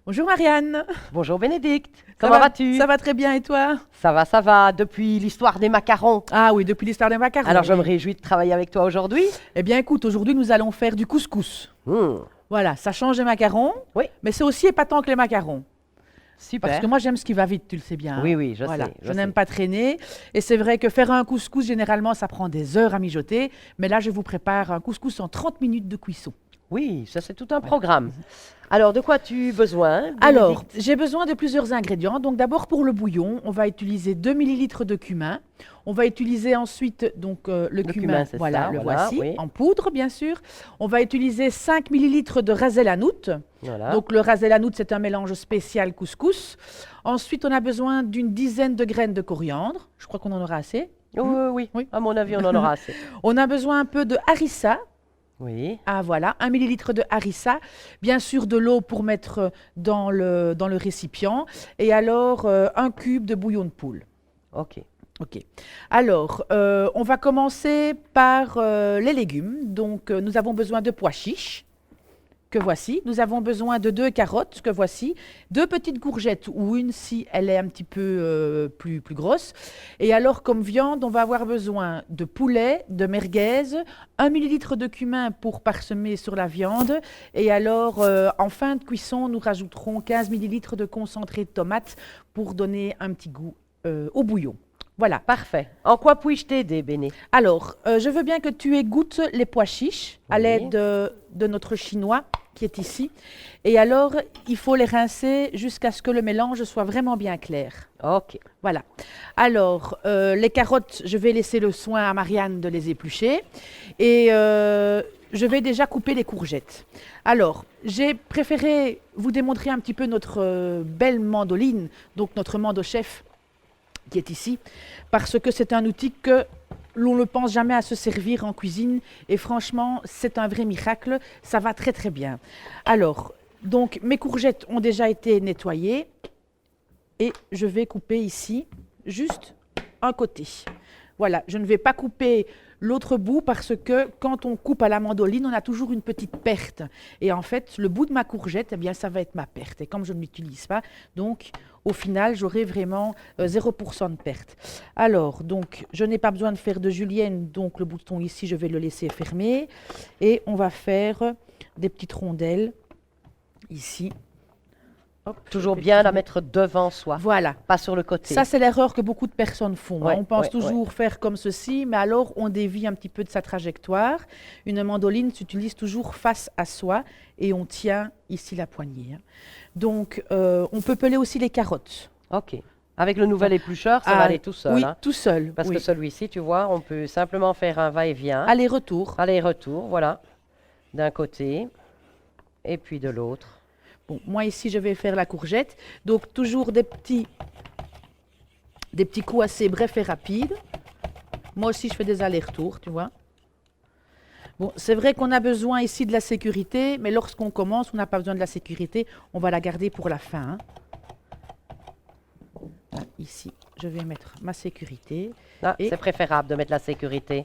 Bonjour Marianne. Bonjour Bénédicte, Ça comment va vas-tu? Ça va très bien et toi? Ça va, depuis l'histoire des macarons. Ah oui, depuis l'histoire des macarons. Alors je me Oui. réjouis de travailler avec toi aujourd'hui. Eh bien écoute, aujourd'hui nous allons faire du couscous. Hmm, Voilà, ça change des macarons, Oui, mais c'est aussi épatant que les macarons. Parce super. que moi j'aime ce qui va vite, tu le sais bien. Oui, Hein. oui, je Voilà, sais, je je n'aime sais. pas traîner. Et c'est vrai que faire un couscous, généralement, ça prend des heures à mijoter. Mais là, je vous prépare un couscous en 30 minutes de cuisson. Oui, ça c'est tout un programme. Alors de quoi as-tu besoin, Alors, Bénédicte? j'ai besoin de plusieurs ingrédients. Donc d'abord pour le bouillon, on va utiliser 2 millilitres de cumin. On va utiliser ensuite le Le cumin, c'est voilà, ça, le voilà, voici, oui. en poudre bien sûr. On va utiliser 5 millilitres de ras el hanout. Voilà. Donc le ras el hanout, c'est un mélange spécial couscous. Ensuite, on a besoin d'une dizaine de graines de coriandre. Je crois qu'on en aura assez. Oui, oui, Oui. à mon avis on en aura assez. On a besoin un peu de harissa. Oui, Ah voilà, 1 millilitre de harissa, bien sûr de l'eau pour mettre dans le récipient, et alors un cube de bouillon de poule. ok. Ok. Alors, on va commencer par les légumes. Donc, nous avons besoin de pois chiches, que voici. Nous avons besoin de 2 carottes, que voici. 2 petites courgettes, ou une si elle est un petit peu plus grosse. Et alors, comme viande, on va avoir besoin de poulet, de merguez, 1 millilitre de cumin pour parsemer sur la viande. Et alors, en fin de cuisson, nous rajouterons 15 millilitres de concentré de tomate pour donner un petit goût au bouillon. Voilà. Parfait. En quoi puis-je t'aider, Béné? Alors, je veux bien que tu égouttes les pois chiches à Oui. l'aide de notre chinois qui est ici. Et alors, il faut les rincer jusqu'à ce que le mélange soit vraiment bien clair. Ok. Voilà. Alors, les carottes, je vais laisser le soin à Marianne de les éplucher. Et je vais déjà couper les courgettes. Alors, j'ai préféré vous démontrer un petit peu notre belle mandoline, donc notre mando-chef qui est ici, parce que c'est un outil que l'on ne pense jamais à se servir en cuisine et franchement, c'est un vrai miracle, ça va très très bien. Alors, donc mes courgettes ont déjà été nettoyées et je vais couper ici juste un côté. Voilà, je ne vais pas couper l'autre bout parce que quand on coupe à la mandoline, on a toujours une petite perte. Et en fait, le bout de ma courgette, eh bien, ça va être ma perte. Et comme je ne l'utilise pas, donc au final, j'aurai vraiment 0% de perte. Alors, donc, je n'ai pas besoin de faire de julienne, donc le bouton ici, je vais le laisser fermer. Et on va faire des petites rondelles ici. Hop, Toujours je vais bien la tourner. mettre devant soi, Voilà. pas sur le côté. Ça, c'est l'erreur que beaucoup de personnes font. Hein. Ouais, On pense ouais, toujours faire comme ceci, mais alors on dévie un petit peu de sa trajectoire. Une mandoline s'utilise toujours face à soi et on tient ici la poignée. Hein. Donc, on peut peler aussi les carottes. Ok. Avec le nouvel éplucheur, ça va aller tout seul. Oui, hein. tout seul. Parce oui. que celui-ci, tu vois, on peut simplement faire un va-et-vient, Aller-retour. aller-retour, voilà, d'un côté et puis de l'autre. Bon, moi ici, je vais faire la courgette. Donc, toujours des petits coups assez brefs et rapides. Moi aussi, je fais des allers-retours, tu vois. Bon, c'est vrai qu'on a besoin ici de la sécurité, mais lorsqu'on commence, on n'a pas besoin de la sécurité. On va la garder pour la fin. Hein. Voilà, ici, je vais mettre ma sécurité. Ah, Et- c'est préférable de mettre la sécurité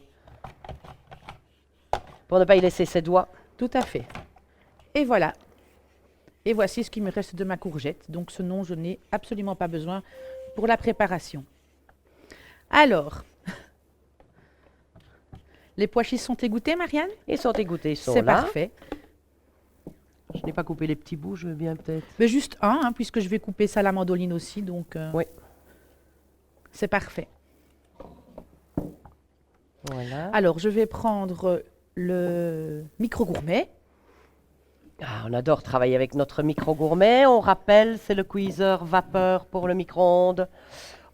pour ne pas y laisser ses doigts. Tout à fait. Et voilà. Et voici ce qui me reste de ma courgette. Donc, ce dont je n'ai absolument pas besoin pour la préparation. Alors, les pois chiches sont égouttés, Marianne? Ils sont égouttés, ils sont C'est là. parfait. Je n'ai pas coupé les petits bouts, je veux bien peut-être. Mais juste un, hein, puisque je vais couper ça à la mandoline aussi. Donc, Oui. c'est parfait. Voilà. Alors, je vais prendre le micro-gourmet. Ah, on adore travailler avec notre micro-gourmet. On rappelle, c'est le cuiseur vapeur pour le micro-ondes.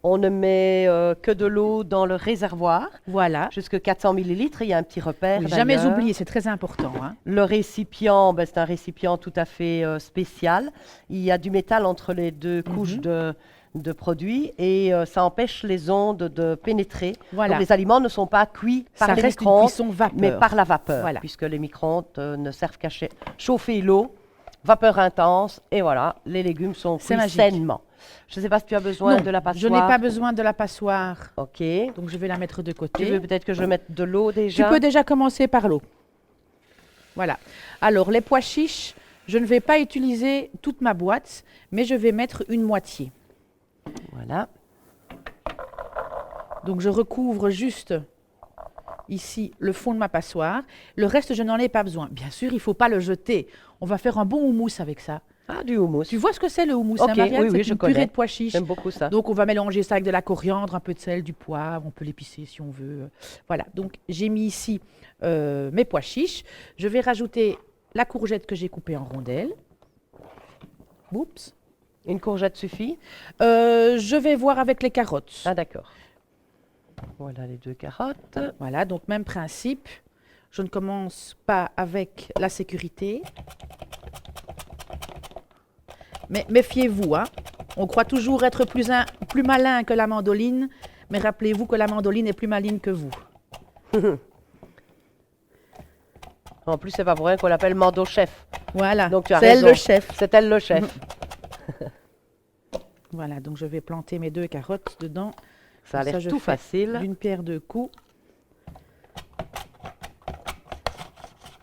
On ne met que de l'eau dans le réservoir, Voilà. jusque 400 millilitres. Il y a un petit repère. Oui, jamais d'ailleurs. oublier, c'est très important. Hein. Le récipient, ben, c'est un récipient tout à fait spécial. Il y a du métal entre les deux couches de produits et ça empêche les ondes de pénétrer. Voilà. Donc les aliments ne sont pas cuits par Ça les reste une micro-ondes, cuisson vapeur. mais par la vapeur, Voilà. puisque les micro-ondes ne servent qu'à chauffer l'eau, vapeur intense, et voilà, les légumes sont C'est cuits magique. sainement. Je ne sais pas si tu as besoin Non, de la passoire. je n'ai pas besoin de la passoire. Ok. Donc, je vais la mettre de côté. Tu veux peut-être que je mette de l'eau Tu déjà? peux déjà commencer par l'eau. Voilà. Alors, les pois chiches, Je ne vais pas utiliser toute ma boîte, mais je vais mettre une moitié. Voilà. Donc je recouvre juste ici le fond de ma passoire. Le reste, je n'en ai pas besoin. Bien sûr, il ne faut pas le jeter. On va faire un bon houmous avec ça. Ah, du houmous. Tu vois ce que c'est le houmous, Ok, hein, Marianne? oui, C'est je une connais. purée de pois chiches. J'aime beaucoup ça. Donc on va mélanger ça avec de la coriandre, un peu de sel, du poivre, on peut l'épicer si on veut. Voilà, donc j'ai mis ici mes pois chiches. Je vais rajouter la courgette que j'ai coupée en rondelles. Oups. Une courgette suffit? Je vais voir avec les carottes. Ah, d'accord. Voilà les 2 carottes. Voilà, donc même principe. Je ne commence pas avec la sécurité. Mais méfiez-vous, hein. On croit toujours être plus malin que la mandoline, mais rappelez-vous que la mandoline est plus maligne que vous. En plus, c'est pas pour rien qu'on l'appelle Mando Chef. Voilà, Donc tu as c'est elle raison. le chef. C'est elle le chef. Voilà, donc je vais planter mes 2 carottes dedans. Ça a Comme l'air je tout fais facile. d'une pierre deux coups.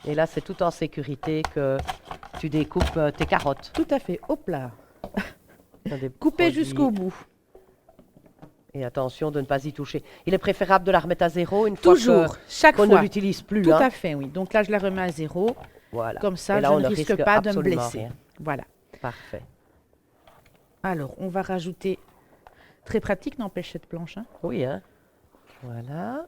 Et là, c'est tout en sécurité que tu découpes tes carottes. Tout à fait, hop là. Dans des Coupez produits. jusqu'au bout. Et attention de ne pas y toucher. Il est préférable de la remettre à zéro une fois Toujours, chaque qu'on ne fois. l'utilise plus. Tout hein. à fait, oui. Donc là, je la remets à zéro. Voilà. Comme ça, Et là, je on ne risque pas de me absolument blesser. rien. Voilà. Parfait. Alors, on va rajouter... Très pratique, n'empêche, cette planche, hein. Oui, hein. Voilà.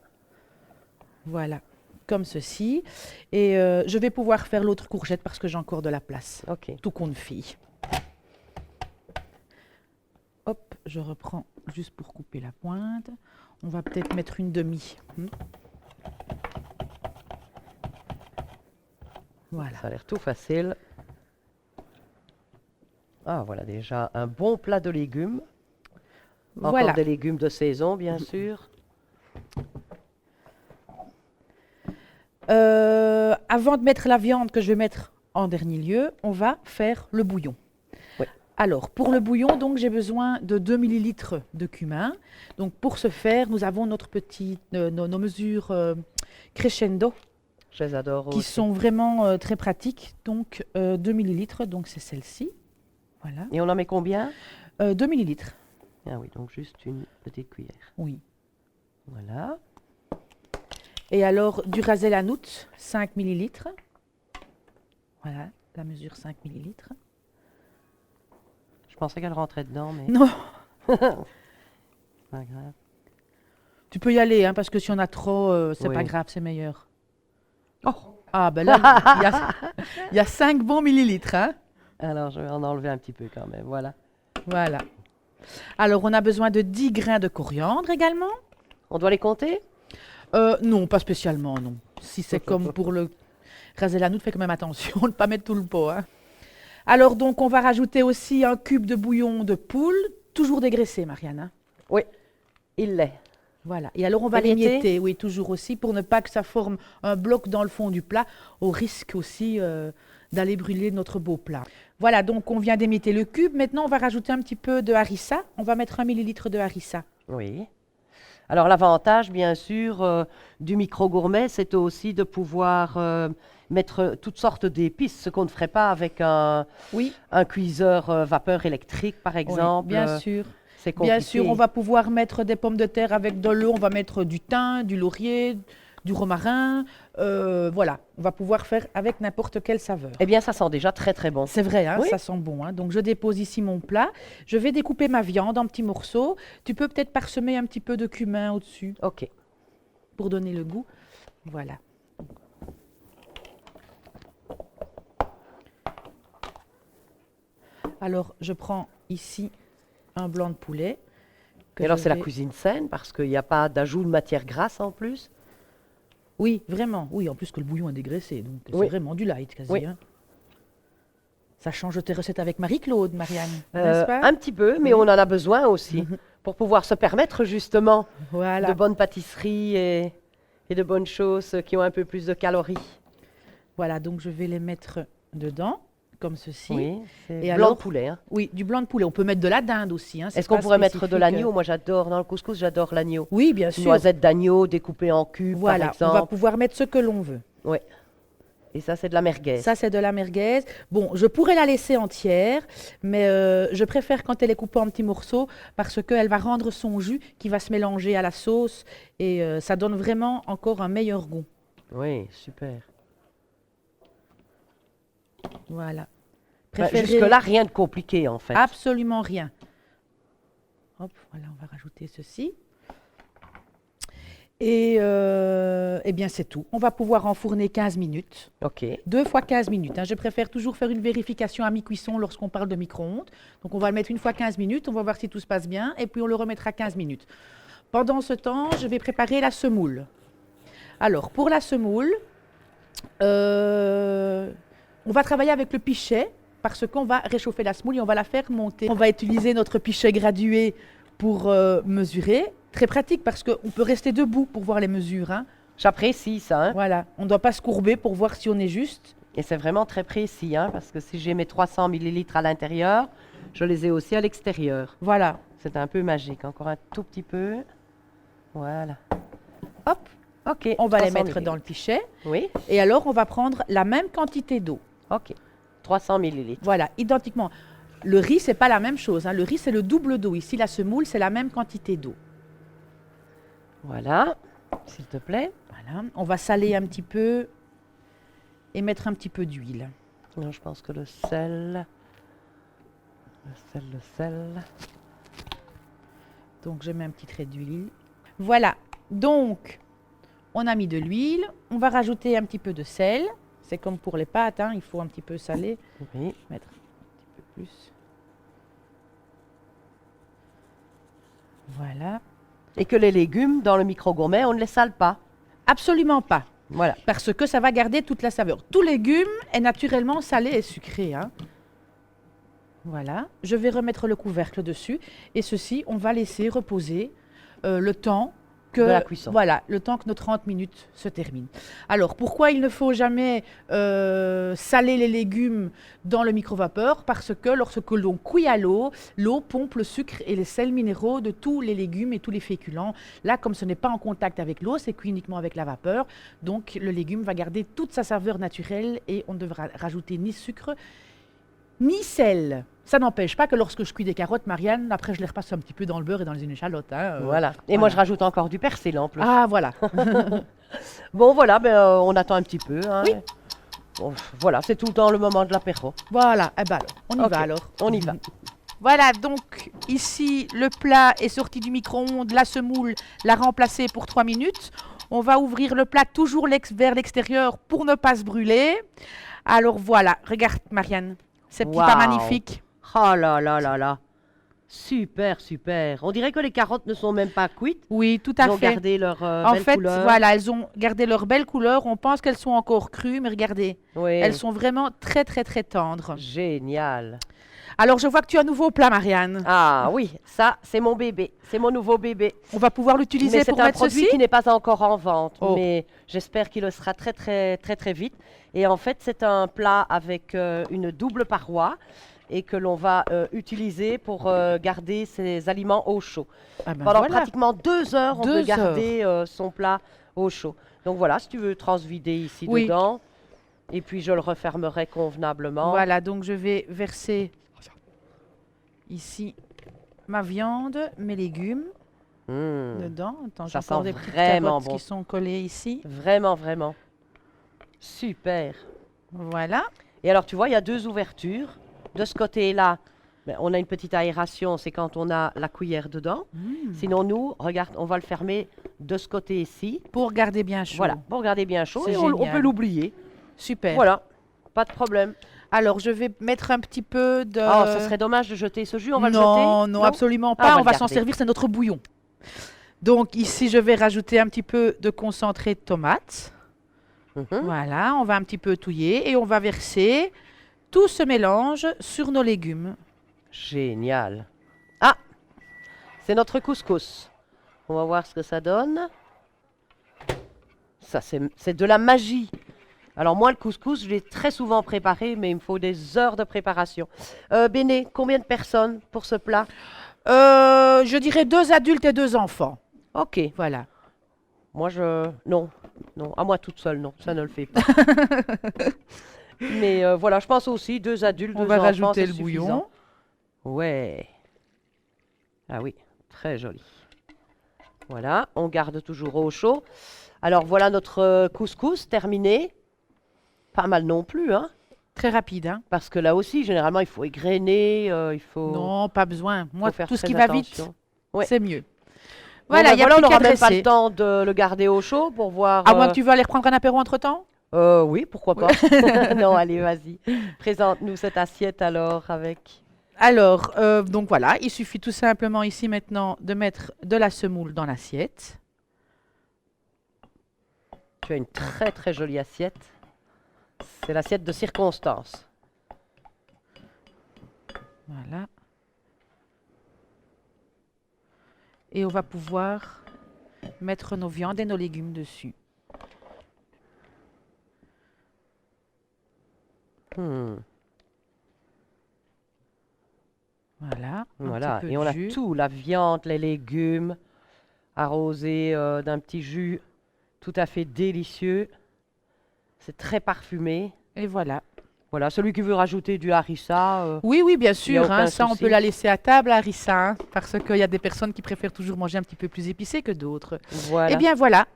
Voilà, comme ceci. Et je vais pouvoir faire l'autre courgette parce que j'ai encore de la place. OK. Tout compte fille. Hop, je reprends juste pour couper la pointe. On va peut-être mettre une demi. Voilà. Ça a l'air tout facile. Ah, voilà déjà un bon plat de légumes. Encore Voilà. des légumes de saison, bien sûr. Avant de mettre la viande que je vais mettre en dernier lieu, on va faire le bouillon. Oui. Alors, pour le bouillon, donc, j'ai besoin de 2 millilitres de cumin. Donc, pour ce faire, nous avons notre nos mesures crescendo Je les adore qui aussi. sont vraiment très pratiques. Donc, 2 millilitres, donc c'est celle-ci. Voilà. Et on en met combien? 2 millilitres, Ah oui, donc juste une petite cuillère. oui. Voilà. Et alors, du rasel hanout, 5 millilitres. Voilà, la mesure 5 millilitres. Je pensais qu'elle rentrait dedans, mais Non, pas grave. tu peux y aller, hein, parce que si on a trop, c'est Oui. pas grave, c'est meilleur. Oh, ah ben là, il y a 5 bons millilitres, hein. Alors, je vais en enlever un petit peu quand même. Voilà. Voilà. Alors, on a besoin de 10 grains de coriandre également. On doit les compter? Non, pas spécialement, non. Si c'est comme pour le rasel hanout, fais quand même attention de ne pas mettre tout le pot, hein. Alors, donc, on va rajouter aussi un cube de bouillon de poule, toujours dégraissé, Marianne, hein. Oui, il l'est. Voilà. Et alors, on va Émietté? l'émietter, oui, toujours aussi, pour ne pas que ça forme un bloc dans le fond du plat, au risque aussi d'aller brûler notre beau plat. Voilà, donc on vient d'émietter le cube. Maintenant, on va rajouter un petit peu de harissa. On va mettre 1 millilitre de harissa. Oui. Alors, l'avantage, bien sûr, du micro-gourmet, c'est aussi de pouvoir mettre toutes sortes d'épices, ce qu'on ne ferait pas avec un Oui, cuiseur vapeur électrique, par exemple. bien sûr. C'est compliqué. Bien sûr, on va pouvoir mettre des pommes de terre avec de l'eau. On va mettre du thym, du laurier, du romarin. Voilà, on va pouvoir faire avec n'importe quelle saveur. Eh bien, ça sent déjà très, très bon. C'est vrai, hein, Oui. ça sent bon, hein. Donc, je dépose ici mon plat. Je vais découper ma viande en petits morceaux. Tu peux peut-être parsemer un petit peu de cumin au-dessus OK. pour donner le goût. Voilà. Alors, je prends ici un blanc de poulet. que Et alors, je c'est la vais- cuisine saine parce qu'il n'y a pas d'ajout de matière grasse en plus. Oui, vraiment. Oui, en plus que le bouillon est dégraissé. Donc, Oui. c'est vraiment du light quasi, Oui. hein. Ça change tes recettes avec Marie-Claude, Marianne, n'est-ce pas? Un petit peu, mais Oui. on en a besoin aussi pour pouvoir se permettre justement Voilà. de bonnes pâtisseries et de bonnes choses qui ont un peu plus de calories. Voilà, donc je vais les mettre dedans, comme ceci. Oui, c'est Et blanc alors de poulet. Hein. Oui, du blanc de poulet. On peut mettre de la dinde aussi, hein, c'est Est-ce qu'on pas pourrait mettre de spécifique. l'agneau? Moi, j'adore. Dans le couscous, j'adore l'agneau. Oui, bien Une sûr. noisette d'agneau découpée en cubes, Voilà, par on va exemple. pouvoir mettre ce que l'on veut. Oui. Et ça, c'est de la merguez. Ça, c'est de la merguez. Bon, je pourrais la laisser entière, mais je préfère quand elle est coupée en petits morceaux parce qu'elle va rendre son jus qui va se mélanger à la sauce et ça donne vraiment encore un meilleur goût. Oui, super. Voilà. Jusque-là, rien de compliqué, en fait. Absolument rien. Hop, voilà, on va rajouter ceci. Et eh bien, c'est tout. On va pouvoir enfourner 15 minutes. OK. 2 fois 15 minutes. Hein. Je préfère toujours faire une vérification à mi-cuisson lorsqu'on parle de micro-ondes. Donc, on va le mettre une fois 15 minutes. On va voir si tout se passe bien. Et puis, on le remettra 15 minutes. Pendant ce temps, je vais préparer la semoule. Alors, pour la semoule, on va travailler avec le pichet parce qu'on va réchauffer la semoule et on va la faire monter. On va utiliser notre pichet gradué pour mesurer. Très pratique parce qu'on peut rester debout pour voir les mesures. Hein. J'apprécie ça. Hein. Voilà, on ne doit pas se courber pour voir si on est juste. Et c'est vraiment très précis, hein, parce que si j'ai mes 300 millilitres à l'intérieur, je les ai aussi à l'extérieur. Voilà. C'est un peu magique. Encore un tout petit peu. Voilà. Hop. OK. On va les 300 mettre millilitres. dans le pichet. Oui. Et alors, on va prendre la même quantité d'eau. OK. 300 millilitres. Voilà, identiquement. Le riz, c'est pas la même chose. Hein. Le riz, c'est le double d'eau. Ici, la semoule, c'est la même quantité d'eau. Voilà. S'il te plaît. Voilà. On va saler un petit peu et mettre un petit peu d'huile. Non, je pense que le sel. Le sel. Donc, je mets un petit trait d'huile. Voilà. Donc, on a mis de l'huile. On va rajouter un petit peu de sel. C'est comme pour les pâtes, hein. Il faut un petit peu saler. Oui. Mettre un petit peu plus. Voilà. Et que les légumes, dans le micro-gourmet, on ne les sale pas. Absolument pas. Voilà. Parce que ça va garder toute la saveur. Tout légume est naturellement salé et sucré. Hein. Voilà. Je vais remettre le couvercle dessus. Et ceci, on va laisser reposer le temps que, de la cuisson. Voilà, le temps que nos 30 minutes se terminent. Alors, pourquoi il ne faut jamais saler les légumes dans le micro-vapeur? Parce que lorsque l'on cuit à l'eau pompe le sucre et les sels minéraux de tous les légumes et tous les féculents. Là, comme ce n'est pas en contact avec l'eau, c'est cuit uniquement avec la vapeur. Donc, le légume va garder toute sa saveur naturelle et on ne devra rajouter ni sucre ni sel. Ça n'empêche pas que lorsque je cuis des carottes, Marianne, après je les repasse un petit peu dans le beurre et dans les échalotes. Hein, voilà. Et moi, je rajoute encore du persil en plus. Ah, voilà. Bon, voilà, ben, on attend un petit peu. Hein. Oui. Bon, voilà, c'est tout dans le moment de l'apéro. Voilà. Eh ben alors, on y Ok, va alors. On y va. Voilà, donc ici, le plat est sorti du micro-ondes. La semoule l'a remplacé pour 3 minutes. On va ouvrir le plat toujours vers l'extérieur pour ne pas se brûler. Alors voilà, regarde Marianne, ces petits pas Waouh. magnifiques. Oh là là là là. Super, super. On dirait que les carottes ne sont même pas cuites. Oui, tout à Elles ont fait. gardé leur En belle fait, couleur. voilà, elles ont gardé leur belle couleur. On pense qu'elles sont encore crues, mais regardez, Oui. elles sont vraiment très, très, très tendres. Génial. Alors, je vois que tu as un nouveau plat, Marianne. Ah oui, ça, c'est mon bébé. C'est mon nouveau bébé. On va pouvoir l'utiliser Mais c'est pour un mettre produit ceci. qui n'est pas encore en vente, Oh. mais j'espère qu'il le sera très très très très vite. Et en fait, c'est un plat avec une double paroi et que l'on va utiliser pour garder ses aliments au chaud. Ah ben Pendant voilà. pratiquement 2 heures, on 2 peut garder son plat au chaud. Donc voilà, si tu veux transvider ici Oui. dedans, et puis je le refermerai convenablement. Voilà, donc je vais verser ici ma viande, mes légumes Mmh. dedans. Attends, j'ai Ça encore sent des petites vraiment carottes bon. qui sont collées ici. Vraiment, vraiment. Super. Voilà. Et alors, tu vois, il y a 2 ouvertures. De ce côté-là, ben, on a une petite aération, c'est quand on a la cuillère dedans. Sinon, nous, regarde, on va le fermer de ce côté-ci. Pour garder bien chaud. Voilà, pour garder bien chaud. C'est Et on génial. peut l'oublier. Super. Voilà, pas de problème. Alors, je vais mettre un petit peu de... Oh, ça serait dommage de jeter ce jus, on va le jeter? Non, absolument Ah, pas. on On va va le s'en garder. servir, c'est notre bouillon. Donc, ici, je vais rajouter un petit peu de concentré de tomate. Mhm. Voilà, on va un petit peu touiller et on va verser tout ce mélange sur nos légumes. Génial. Ah, c'est notre couscous. On va voir ce que ça donne. Ça, c'est de la magie. Alors moi, le couscous, je l'ai très souvent préparé, mais il me faut des heures de préparation. Béné, combien de personnes pour ce plat? Je dirais 2 adultes et 2 enfants. Ok. Voilà. Moi, non, non, à moi toute seule, non, ça ne le fait pas. Mais voilà, je pense aussi, 2 adultes, On 2 va enfants, rajouter c'est le suffisant. bouillon. Ouais. Ah oui, très joli. Voilà, on garde toujours au chaud. Alors voilà notre couscous terminé. Pas mal non plus, hein. Très rapide, hein. Parce que là aussi, généralement, il faut égrener, il faut, Non, pas besoin. Moi, faire tout ce très qui va vite, attention. Ouais. c'est mieux. Bon, Voilà, ben il y a voilà, on plus qu'à n'aura même pas le dresser. temps de le garder au chaud pour voir. À moins que tu veux aller reprendre un apéro entre-temps? Oui, pourquoi pas. Non, allez, vas-y. Présente-nous cette assiette alors avec. Alors, donc voilà, il suffit tout simplement ici maintenant de mettre de la semoule dans l'assiette. Tu as une très très jolie assiette. C'est l'assiette de circonstance. Voilà. Et on va pouvoir mettre nos viandes et nos légumes dessus. Hmm, Voilà. Un Voilà, petit peu et de on a jus. tout, la viande, les légumes, arrosés d'un petit jus tout à fait délicieux. C'est très parfumé. Et voilà. Voilà, celui qui veut rajouter du harissa, Oui, oui, bien il n'y a sûr, hein, aucun ça on souci. peut la laisser à table, harissa, hein, parce qu'il y a des personnes qui préfèrent toujours manger un petit peu plus épicé que d'autres. Voilà. Eh bien voilà.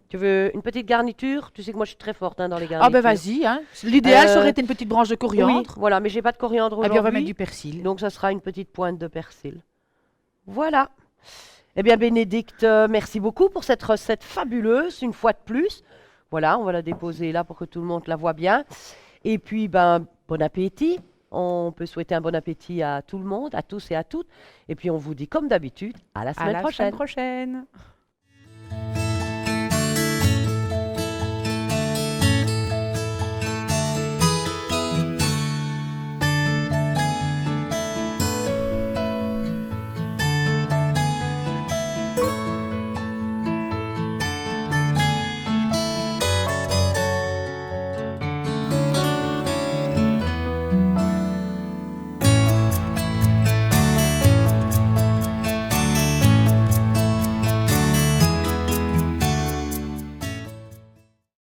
Tu veux une petite garniture? Tu sais que moi je suis très forte hein, dans les Ah garnitures. ben vas-y, hein. L'idéal, ça Euh, aurait été une petite branche de Oui, coriandre. voilà, mais j'ai pas de coriandre Eh bien, on va mettre aujourd'hui, du persil. donc ça sera une petite pointe de persil. Voilà. Eh bien, Bénédicte, merci beaucoup pour cette recette fabuleuse, une fois de plus. Voilà, on va la déposer là pour que tout le monde la voit bien. Et puis, ben, bon appétit. On peut souhaiter un bon appétit à tout le monde, à tous et à toutes. Et puis, on vous dit comme d'habitude, à la À semaine la prochaine. semaine prochaine.